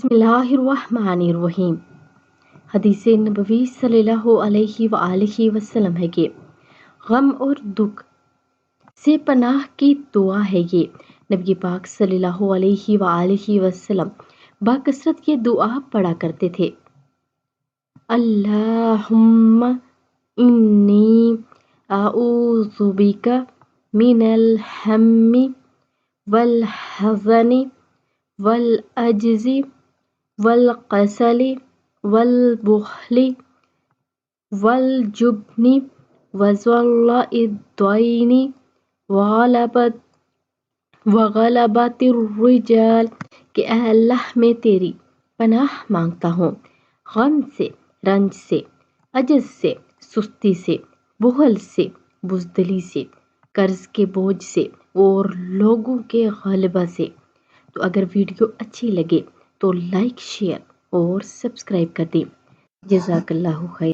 बिस्मिल्लाहिर्रहमानिर्रहीम। हदीस नबवी सल्लल्लाहु अलैहि वआलिहि वसल्लम है कि गम और दुख से पनाह की दुआ है ये। नबी पाक सल्लल्लाहु अलैहि वआलिहि वसल्लम बाकसरत ये दुआ पढ़ा करते थे। अल्लाहुम्मा इन्नी आऊज़ु बिका मिनल हम्मी वल हज़नी वल अज्ज़ी वल कसली वल बुखली वल जुब्नी वज़ल्लइद्दैनी वग़लबतिर्रिजाल कि ऐ अल्लाह मैं तेरी पनाह मांगता हूँ गम से, रंज से, अजज से, सुस्ती से, बुखल से, बुज़दिली से, कर्ज के बोझ से और लोगों के गलबा से। तो अगर वीडियो अच्छी लगे तो लाइक, शेयर और सब्सक्राइब कर दें। जज़ाकल्लाहु खैर।